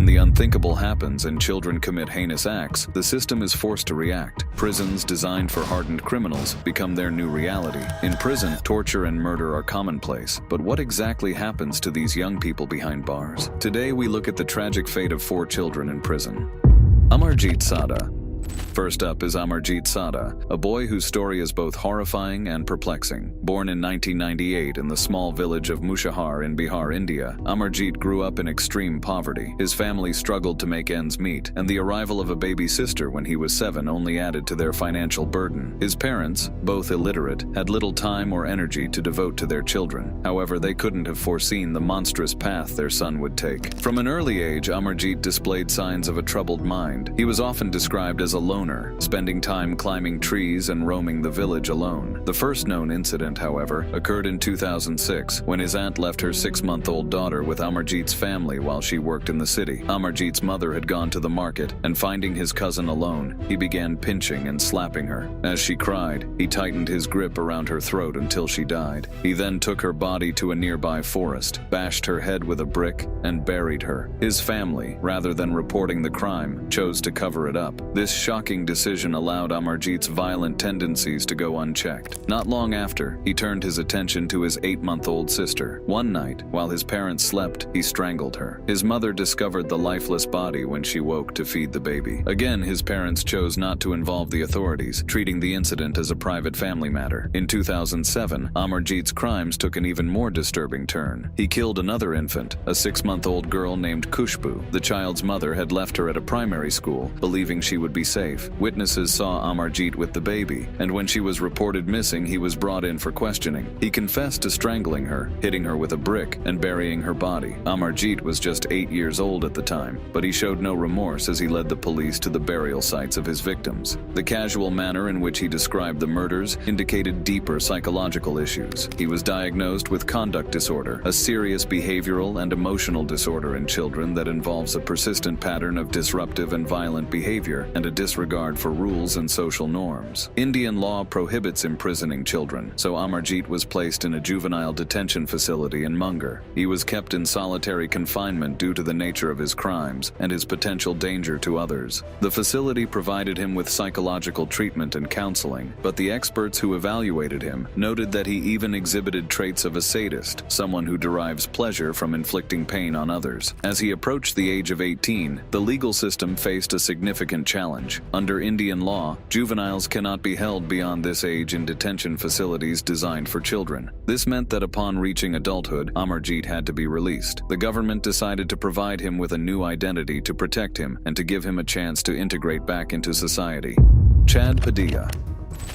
When the unthinkable happens and children commit heinous acts, the system is forced to react. Prisons designed for hardened criminals become their new reality. In prison, torture and murder are commonplace. But what exactly happens to these young people behind bars? Today we look at the tragic fate of 4 children in prison. Amarjit Sada. First up is Amarjit Sada, a boy whose story is both horrifying and perplexing. Born in 1998 in the small village of Mushahar in Bihar, India, Amarjit grew up in extreme poverty. His family struggled to make ends meet, and the arrival of a baby sister when he was 7 only added to their financial burden. His parents, both illiterate, had little time or energy to devote to their children. However, they couldn't have foreseen the monstrous path their son would take. From an early age, Amarjit displayed signs of a troubled mind. He was often described as a loner, spending time climbing trees and roaming the village alone. The first known incident, however, occurred in 2006 when his aunt left her 6-month-old daughter with Amarjit's family while she worked in the city. Amarjit's mother had gone to the market, and finding his cousin alone, he began pinching and slapping her. As she cried, he tightened his grip around her throat until she died. He then took her body to a nearby forest, bashed her head with a brick, and buried her. His family, rather than reporting the crime, chose to cover it up. This shocking decision allowed Amarjit's violent tendencies to go unchecked. Not long after, he turned his attention to his 8-month-old sister. One night, while his parents slept, he strangled her. His mother discovered the lifeless body when she woke to feed the baby. Again, his parents chose not to involve the authorities, treating the incident as a private family matter. In 2007, Amarjit's crimes took an even more disturbing turn. He killed another infant, a 6-month-old girl named Khushbu. The child's mother had left her at a primary school, believing she would be safe. Witnesses saw Amarjit with the baby, and when she was reported missing, he was brought in for questioning. He confessed to strangling her, hitting her with a brick, and burying her body. Amarjit was just 8 years old at the time, but he showed no remorse as he led the police to the burial sites of his victims. The casual manner in which he described the murders indicated deeper psychological issues. He was diagnosed with conduct disorder, a serious behavioral and emotional disorder in children that involves a persistent pattern of disruptive and violent behavior and a disregard for rules and social norms. Indian law prohibits imprisoning children, so Amarjit was placed in a juvenile detention facility in Munger. He was kept in solitary confinement due to the nature of his crimes and his potential danger to others. The facility provided him with psychological treatment and counseling, but the experts who evaluated him noted that he even exhibited traits of a sadist, someone who derives pleasure from inflicting pain on others. As he approached the age of 18, the legal system faced a significant challenge. Under Indian law, juveniles cannot be held beyond this age in detention facilities designed for children. This meant that upon reaching adulthood, Amarjit had to be released. The government decided to provide him with a new identity to protect him and to give him a chance to integrate back into society. Chad Padilla.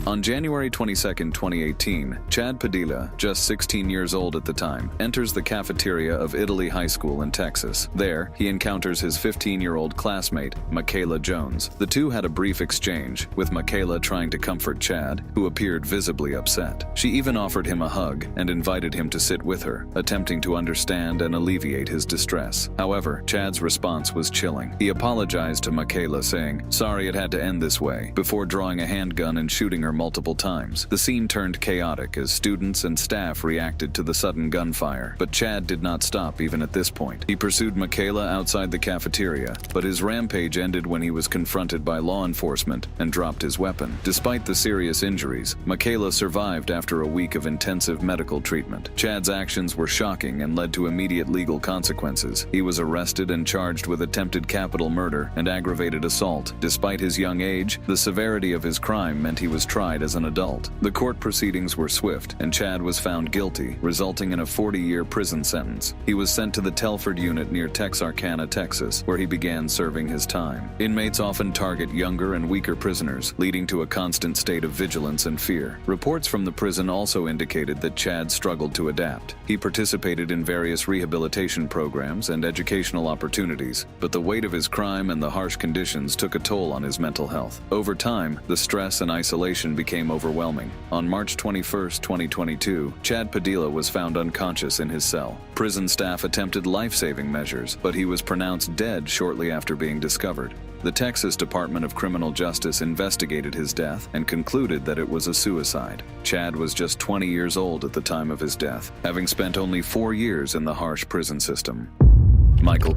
On January 22, 2018, Chad Padilla, just 16 years old at the time, enters the cafeteria of Italy High School in Texas. There, he encounters his 15-year-old classmate, Michaela Jones. The two had a brief exchange, with Michaela trying to comfort Chad, who appeared visibly upset. She even offered him a hug and invited him to sit with her, attempting to understand and alleviate his distress. However, Chad's response was chilling. He apologized to Michaela, saying, "Sorry it had to end this way," before drawing a handgun and shooting her multiple times. The scene turned chaotic as students and staff reacted to the sudden gunfire, but Chad did not stop even at this point. He pursued Michaela outside the cafeteria, but his rampage ended when he was confronted by law enforcement and dropped his weapon. Despite the serious injuries, Michaela survived after a week of intensive medical treatment. Chad's actions were shocking and led to immediate legal consequences. He was arrested and charged with attempted capital murder and aggravated assault. Despite his young age, the severity of his crime meant he was tried as an adult. The court proceedings were swift, and Chad was found guilty, resulting in a 40-year prison sentence. He was sent to the Telford unit near Texarkana, Texas, where he began serving his time. Inmates often target younger and weaker prisoners, leading to a constant state of vigilance and fear. Reports from the prison also indicated that Chad struggled to adapt. He participated in various rehabilitation programs and educational opportunities, but the weight of his crime and the harsh conditions took a toll on his mental health. Over time, the stress and isolation became overwhelming. On March 21, 2022, Chad Padilla was found unconscious in his cell. Prison staff attempted life-saving measures, but he was pronounced dead shortly after being discovered. The Texas Department of Criminal Justice investigated his death and concluded that it was a suicide. Chad was just 20 years old at the time of his death, having spent only 4 years in the harsh prison system.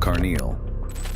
Carnel.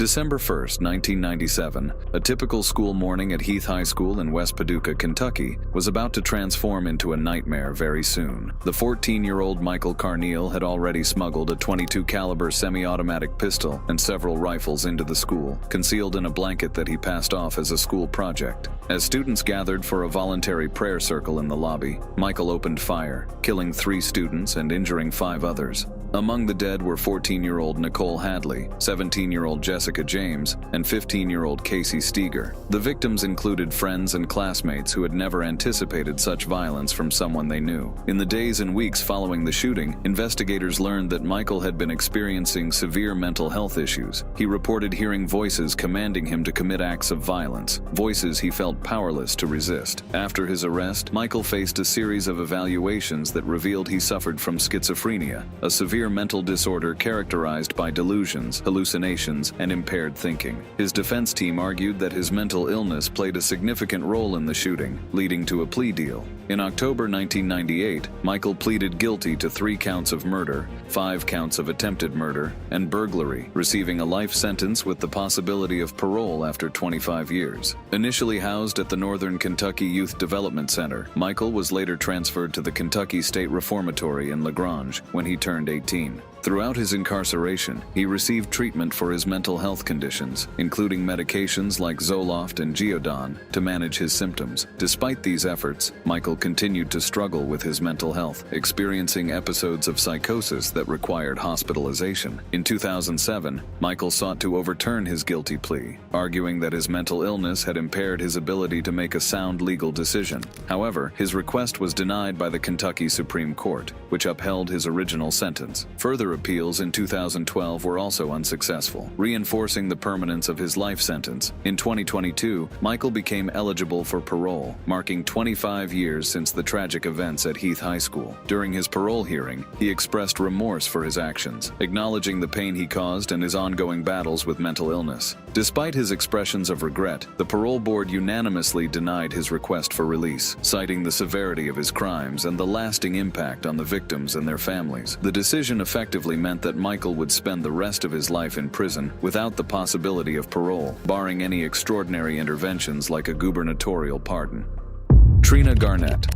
December 1, 1997, a typical school morning at Heath High School in West Paducah, Kentucky, was about to transform into a nightmare very soon. The 14-year-old Michael Carnel had already smuggled a .22 caliber semi-automatic pistol and several rifles into the school, concealed in a blanket that he passed off as a school project. As students gathered for a voluntary prayer circle in the lobby, Michael opened fire, killing 3 students and injuring 5 others. Among the dead were 14-year-old Nicole Hadley, 17-year-old Jessica James, and 15-year-old Casey Steger. The victims included friends and classmates who had never anticipated such violence from someone they knew. In the days and weeks following the shooting, investigators learned that Michael had been experiencing severe mental health issues. He reported hearing voices commanding him to commit acts of violence, voices he felt powerless to resist. After his arrest, Michael faced a series of evaluations that revealed he suffered from schizophrenia, a severe mental disorder characterized by delusions, hallucinations, and impaired thinking. His defense team argued that his mental illness played a significant role in the shooting, leading to a plea deal. In October 1998, Michael pleaded guilty to 3 counts of murder, 5 counts of attempted murder, and burglary, receiving a life sentence with the possibility of parole after 25 years. Initially housed at the Northern Kentucky Youth Development Center, Michael was later transferred to the Kentucky State Reformatory in LaGrange when he turned 18. Throughout his incarceration, he received treatment for his mental health conditions, including medications like Zoloft and Geodon, to manage his symptoms. Despite these efforts, Michael continued to struggle with his mental health, experiencing episodes of psychosis that required hospitalization. In 2007, Michael sought to overturn his guilty plea, arguing that his mental illness had impaired his ability to make a sound legal decision. However, his request was denied by the Kentucky Supreme Court, which upheld his original sentence. Further appeals in 2012 were also unsuccessful, reinforcing the permanence of his life sentence. In 2022, Michael became eligible for parole, marking 25 years since the tragic events at Heath High School. During his parole hearing, he expressed remorse for his actions, acknowledging the pain he caused and his ongoing battles with mental illness. Despite his expressions of regret, the parole board unanimously denied his request for release, citing the severity of his crimes and the lasting impact on the victims and their families. The decision effectively meant that Michael would spend the rest of his life in prison without the possibility of parole, barring any extraordinary interventions like a gubernatorial pardon. Trina Garnett.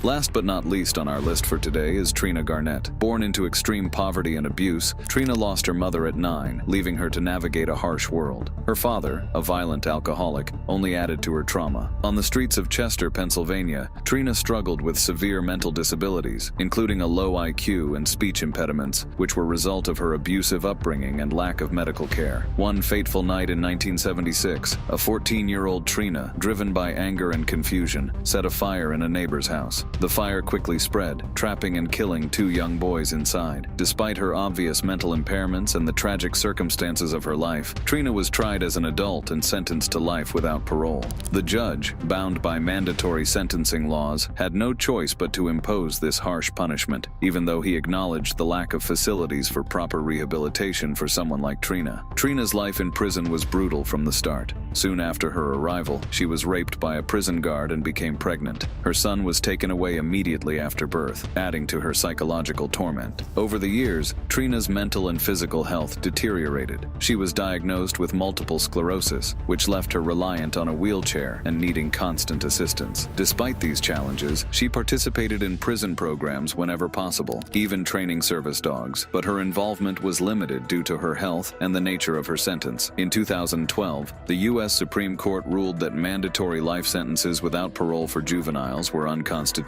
Last but not least on our list for today is Trina Garnett. Born into extreme poverty and abuse, Trina lost her mother at 9, leaving her to navigate a harsh world. Her father, a violent alcoholic, only added to her trauma. On the streets of Chester, Pennsylvania, Trina struggled with severe mental disabilities, including a low IQ and speech impediments, which were a result of her abusive upbringing and lack of medical care. One fateful night in 1976, a 14-year-old Trina, driven by anger and confusion, set a fire in a neighbor's house. The fire quickly spread, trapping and killing 2 young boys inside. Despite her obvious mental impairments and the tragic circumstances of her life, Trina was tried as an adult and sentenced to life without parole. The judge, bound by mandatory sentencing laws, had no choice but to impose this harsh punishment, even though he acknowledged the lack of facilities for proper rehabilitation for someone like Trina. Trina's life in prison was brutal from the start. Soon after her arrival, she was raped by a prison guard and became pregnant. Her son was taken away immediately after birth, adding to her psychological torment. Over the years, Trina's mental and physical health deteriorated. She was diagnosed with multiple sclerosis, which left her reliant on a wheelchair and needing constant assistance. Despite these challenges, she participated in prison programs whenever possible, even training service dogs, but her involvement was limited due to her health and the nature of her sentence. In 2012, the U.S. Supreme Court ruled that mandatory life sentences without parole for juveniles were unconstitutional,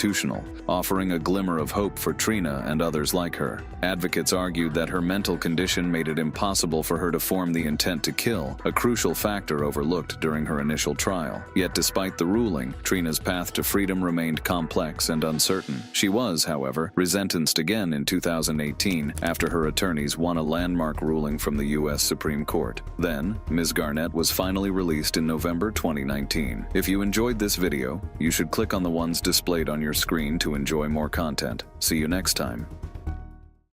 offering a glimmer of hope for Trina and others like her. Advocates argued that her mental condition made it impossible for her to form the intent to kill, a crucial factor overlooked during her initial trial. Yet despite the ruling, Trina's path to freedom remained complex and uncertain. She was, however, resentenced again in 2018 after her attorneys won a landmark ruling from the U.S. Supreme Court. Then, Ms. Garnett was finally released in November 2019. If you enjoyed this video, you should click on the ones displayed on your screen to enjoy more content. See you next time.